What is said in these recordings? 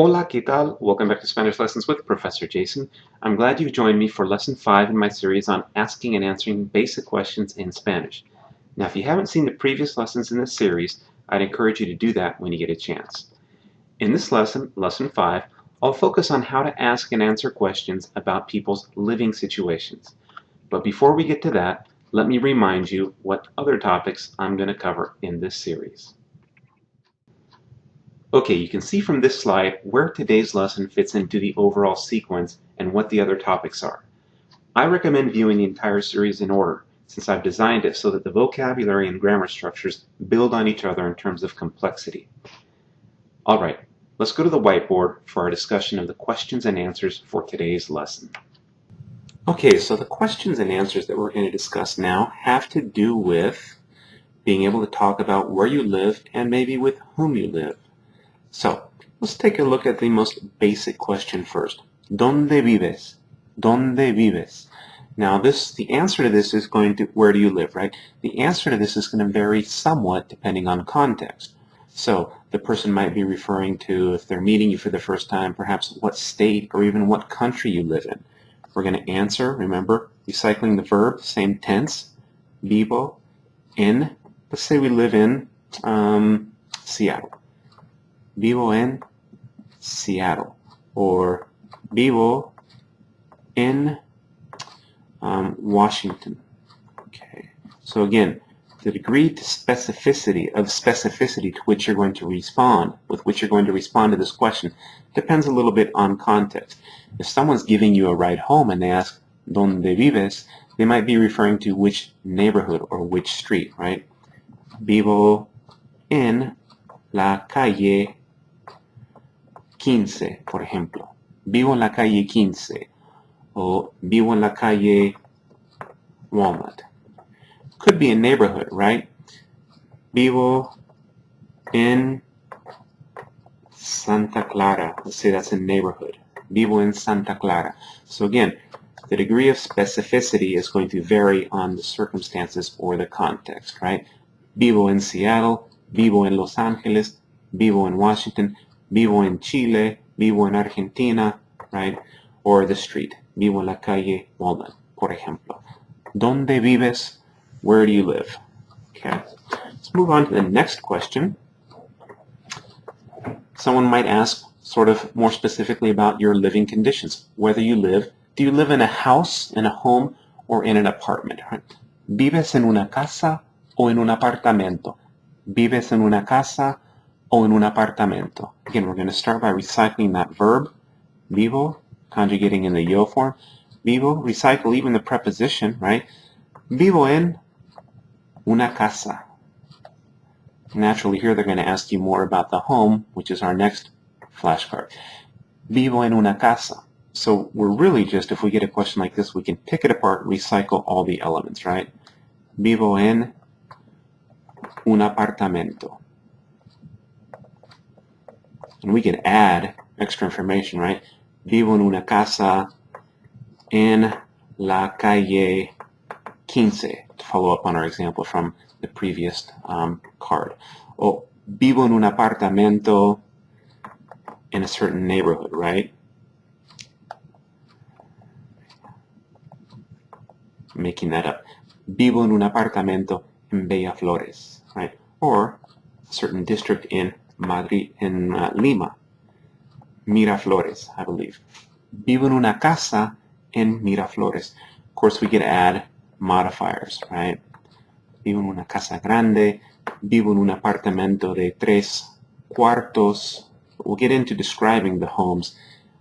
Hola, ¿qué tal? Welcome back to Spanish Lessons with Professor Jason. I'm glad you've joined me for Lesson 5 in my series on asking and answering basic questions in Spanish. Now, if you haven't seen the previous lessons in this series, I'd encourage you to do that when you get a chance. In this lesson, Lesson 5, I'll focus on how to ask and answer questions about people's living situations. But before we get to that, let me remind you what other topics I'm going to cover in this series. Okay, you can see from this slide where today's lesson fits into the overall sequence and what the other topics are. I recommend viewing the entire series in order, since I've designed it so that the vocabulary and grammar structures build on each other in terms of complexity. Alright, let's go to the whiteboard for our discussion of the questions and answers for today's lesson. Okay, so the questions and answers that we're going to discuss now have to do with being able to talk about where you live and maybe with whom you live. So, let's take a look at the most basic question first. ¿Dónde vives? ¿Dónde vives? Now, the answer to this is going to, where do you live, right? The answer to this is going to vary somewhat depending on context. So, the person might be referring to, if they're meeting you for the first time, perhaps what state or even what country you live in. We're going to answer, remember, recycling the verb, same tense, vivo en, let's say we live in Seattle. Vivo en Seattle, or vivo en Washington. Okay. So again, the degree to specificity to which you're going to respond, to this question, depends a little bit on context. If someone's giving you a ride home and they ask, ¿Dónde vives?, they might be referring to which neighborhood or which street, right? Vivo en la calle 15, por ejemplo. Vivo en la calle 15. O vivo en la calle Walnut. Could be a neighborhood, right? Vivo en Santa Clara. Let's say that's a neighborhood. Vivo en Santa Clara. So again, the degree of specificity is going to vary on the circumstances or the context, right? Vivo en Seattle. Vivo en Los Angeles. Vivo en Washington. Vivo en Chile, vivo en Argentina, right? Or the street, vivo en la calle Walnut, por ejemplo. ¿Dónde vives? Where do you live? Okay. Let's move on to the next question. Someone might ask sort of more specifically about your living conditions, whether you live. Do you live in a house, in a home, or in an apartment? Right? ¿Vives en una casa o en un apartamento? ¿Vives en una casa o en un apartamento? Again, we're going to start by recycling that verb, vivo, conjugating in the yo form. Vivo, recycle even the preposition, right? Vivo en una casa. Naturally, here they're going to ask you more about the home, which is our next flashcard. Vivo en una casa. So we're really just, if we get a question like this, we can pick it apart, recycle all the elements, right? Vivo en un apartamento. And we can add extra information, right? Vivo en una casa en la calle 15, to follow up on our example from the previous card. O vivo en un apartamento in a certain neighborhood, right? Making that up. Vivo en un apartamento en Bellaflores, right? Or a certain district in Madrid, in Lima, Miraflores, I believe. Vivo en una casa en Miraflores. Of course, we could add modifiers, right? Vivo en una casa grande. Vivo en un apartamento de 3 cuartos. We'll get into describing the homes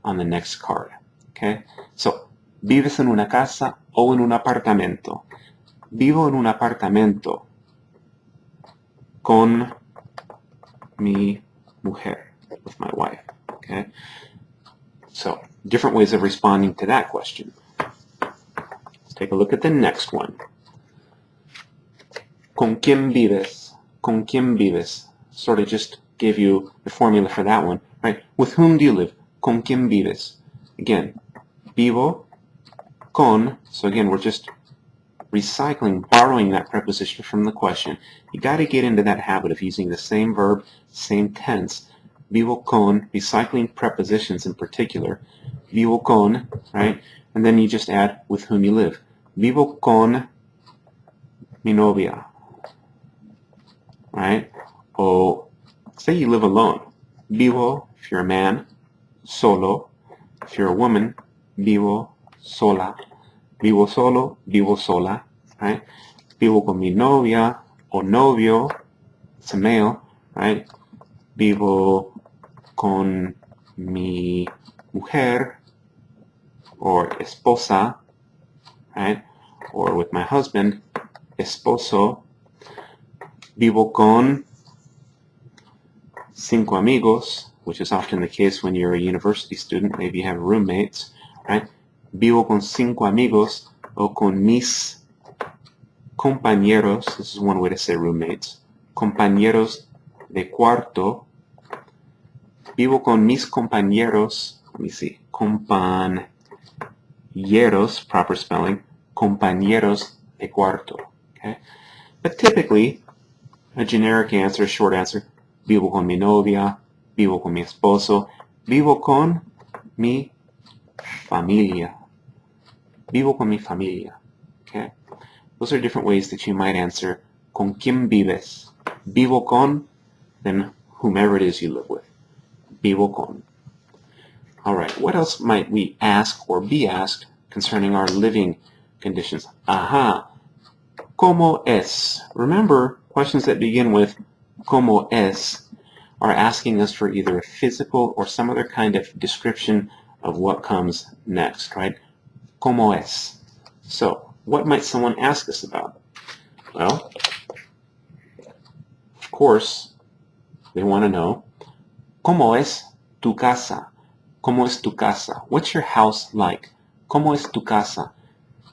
on the next card, okay? So, ¿vives en una casa o en un apartamento? Vivo en un apartamento con mi mujer, with my wife, okay? So, different ways of responding to that question. Let's take a look at the next one. ¿Con quién vives? ¿Con quién vives? Sort of just gave you the formula for that one, right? With whom do you live? ¿Con quién vives? Again, vivo con, so again, we're just recycling, borrowing that preposition from the question. You got to get into that habit of using the same verb, same tense, vivo con, recycling prepositions in particular. Vivo con, right? And then you just add with whom you live. Vivo con mi novia, right? Or say you live alone. Vivo, if you're a man, solo. If you're a woman, vivo sola. Vivo solo, vivo sola, right? Vivo con mi novia o novio, it's a male, right? Vivo con mi mujer or esposa, right? Or with my husband, esposo. Vivo con 5 amigos, which is often the case when you're a university student. Maybe you have roommates, right? Vivo con 5 amigos o con mis compañeros. This is one way to say roommates. Compañeros de cuarto. Vivo con mis compañeros. Let me see. Compañeros, proper spelling. Compañeros de cuarto. Okay? But typically, a generic answer, short answer, vivo con mi novia, vivo con mi esposo, vivo con mi familia. Vivo con mi familia. Okay? Those are different ways that you might answer con quién vives. Vivo con, then whomever it is you live with. Vivo con. All right, what else might we ask or be asked concerning our living conditions? Aha. ¿Cómo es? Remember, questions that begin with ¿cómo es? Are asking us for either a physical or some other kind of description of what comes next, right? ¿Cómo es? So, what might someone ask us about? Well, of course, they want to know, ¿cómo es tu casa? ¿Cómo es tu casa? What's your house like? ¿Cómo es tu casa?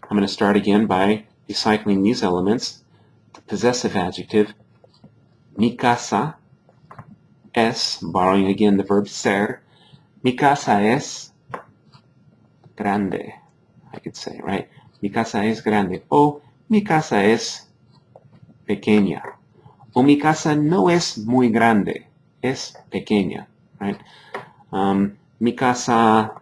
I'm going to start again by recycling these elements. The possessive adjective, mi casa es, borrowing again the verb ser. Mi casa es grande, I could say, right? Mi casa es grande. O mi casa es pequeña. O mi casa no es muy grande, es pequeña, right? Mi casa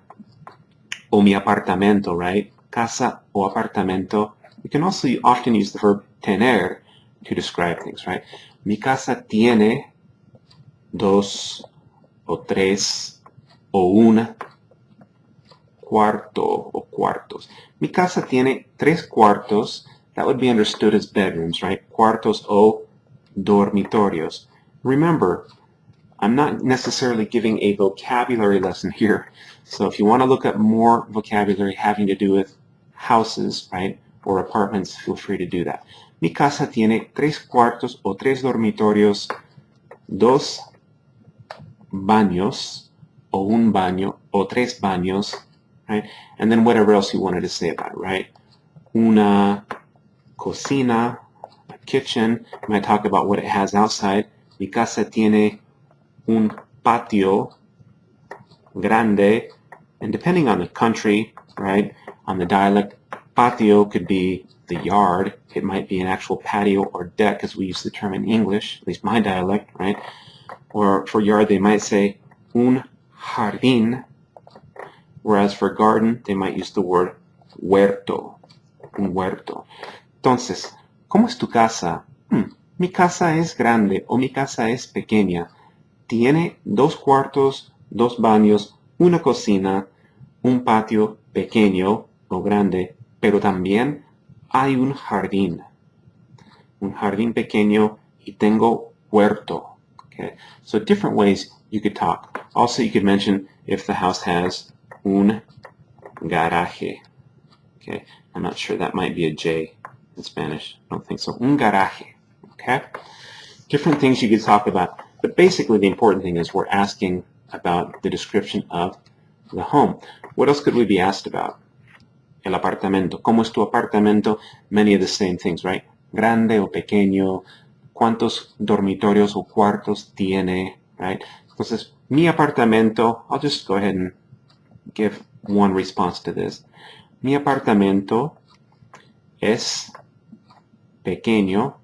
o mi apartamento, right? Casa o apartamento. You can also often use the verb tener to describe things, right? Mi casa tiene 2 o 3 o un cuarto o cuartos. Mi casa tiene 3 cuartos. That would be understood as bedrooms, right? Cuartos o dormitorios. Remember, I'm not necessarily giving a vocabulary lesson here. So if you want to look up more vocabulary having to do with houses, right, or apartments, feel free to do that. Mi casa tiene 3 cuartos o 3 dormitorios, 2 baños o un baño o 3 baños, right? And then whatever else you wanted to say about it, right? Una cocina, a kitchen. You might talk about what it has outside. Mi casa tiene un patio grande, and depending on the country, right, on the dialect, patio could be the yard. It might be an actual patio or deck, as we use the term in English, at least my dialect, right? Or for yard, they might say un jardín, whereas for garden, they might use the word huerto, un huerto. Entonces, ¿cómo es tu casa? Mi casa es grande o mi casa es pequeña. Tiene 2 cuartos, 2 baños, una cocina, un patio pequeño o grande, pero también hay un jardín pequeño y tengo huerto. Okay? So different ways you could talk. Also, you could mention if the house has un garaje. Okay? I'm not sure, that might be a J in Spanish. I don't think so. Un garaje. Okay? Different things you could talk about. But basically, the important thing is we're asking about the description of the home. What else could we be asked about? El apartamento. ¿Cómo es tu apartamento? Many of the same things, right? Grande o pequeño. ¿Cuántos dormitorios o cuartos tiene? Right? Entonces, mi apartamento, I'll just go ahead and give one response to this. Mi apartamento es pequeño.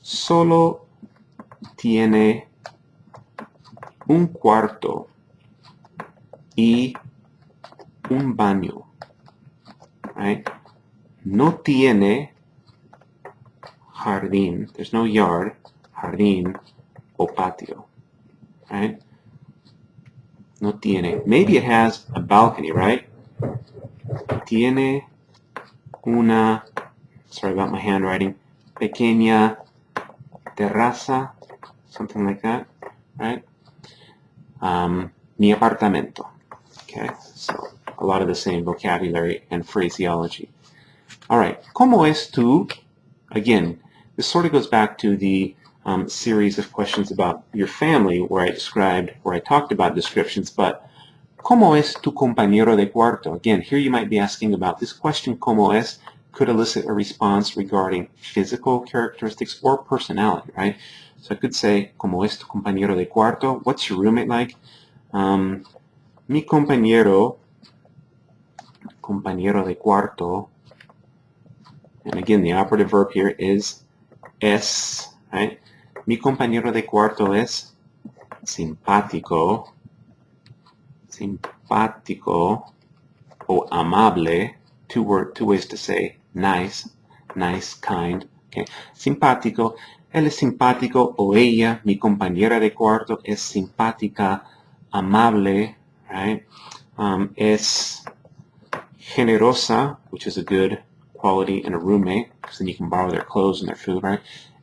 Solo tiene un cuarto y un baño, right? No tiene jardín. There's no yard, jardín o patio, right? No tiene. Maybe it has a balcony, right? Tiene una, sorry about my handwriting, pequeña terraza, something like that, right? Mi apartamento. Okay, so a lot of the same vocabulary and phraseology. All right, ¿cómo es tu? Again, this sort of goes back to the series of questions about your family where I talked about descriptions, but ¿cómo es tu compañero de cuarto? Again, here you might be asking about this question, ¿cómo es? Could elicit a response regarding physical characteristics or personality, right? So I could say, ¿cómo es tu compañero de cuarto? What's your roommate like? Mi compañero de cuarto, and again, the operative verb here is es, right? Mi compañero de cuarto es simpático o amable, two ways to say nice, kind, okay? Simpático, él es simpático o ella, mi compañera de cuarto, es simpática, amable, right? Es generosa, which is a good quality in a roommate, because then you can borrow their clothes and their food, right?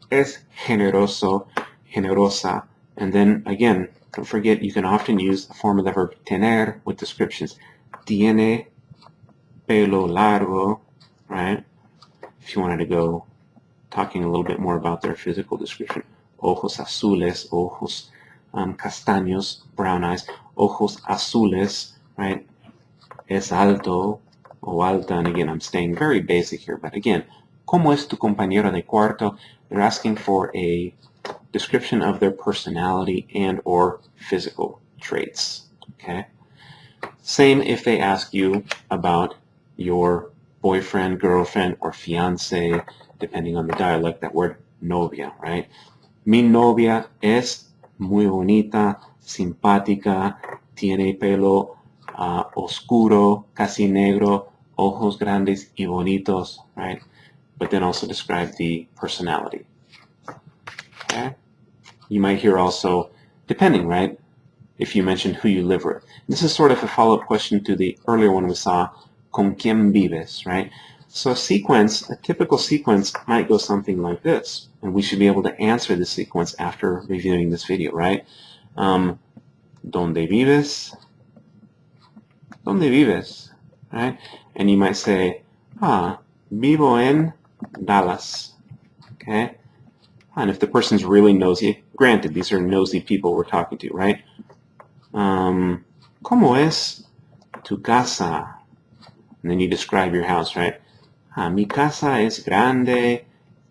Es generoso, generosa, and then again, don't forget you can often use the form of the verb tener with descriptions. Tiene pelo largo, right? If you wanted to go talking a little bit more about their physical description. Ojos azules, ojos castaños, brown eyes, ojos azules, right? Es alto o alta, and again, I'm staying very basic here, but again, ¿cómo es tu compañero de cuarto? They're asking for a description of their personality and or physical traits, okay? Same if they ask you about your boyfriend, girlfriend, or fiancé, depending on the dialect, that word novia, right? Mi novia es muy bonita, simpática, tiene pelo oscuro, casi negro, ojos grandes y bonitos, right? But then also describe the personality. Okay? You might hear also, depending, right? If you mention who you live with. This is sort of a follow-up question to the earlier one we saw, ¿con quién vives, right? So a typical sequence might go something like this, and we should be able to answer this sequence after reviewing this video, right? ¿Dónde vives? ¿Dónde vives? Right? And you might say, vivo en Dallas, okay? And if the person's really nosy, granted, these are nosy people we're talking to, right? ¿Cómo es tu casa? And then you describe your house, right? Mi casa es grande,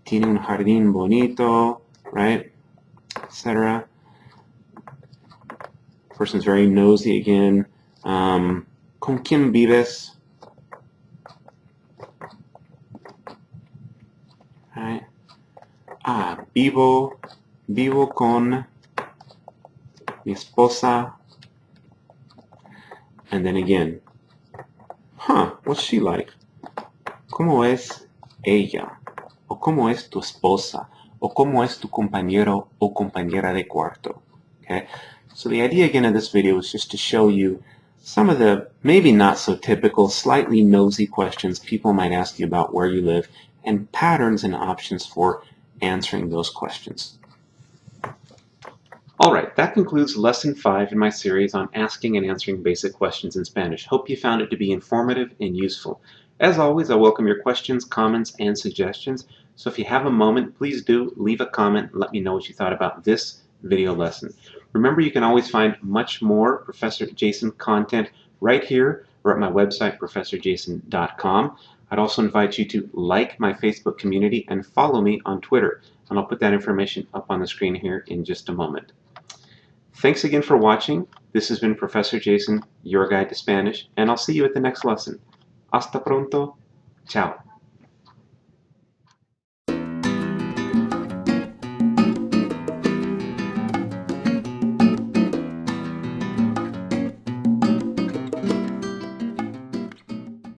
tiene un jardín bonito, right? Etc. Person's very nosy again. ¿Con quién vives? Right? Vivo con mi esposa. And then again, what's she like? ¿Cómo es ella? ¿O cómo es tu esposa? ¿O cómo es tu compañero o compañera de cuarto? Okay? So the idea again of this video is just to show you some of the maybe not so typical, slightly nosy questions people might ask you about where you live and patterns and options for answering those questions. All right, that concludes Lesson 5 in my series on asking and answering basic questions in Spanish. Hope you found it to be informative and useful. As always, I welcome your questions, comments, and suggestions. So if you have a moment, please do leave a comment and let me know what you thought about this video lesson. Remember, you can always find much more Professor Jason content right here or at my website, professorjason.com. I'd also invite you to like my Facebook community and follow me on Twitter. And I'll put that information up on the screen here in just a moment. Thanks again for watching. This has been Professor Jason, your guide to Spanish, and I'll see you at the next lesson. Hasta pronto. Ciao.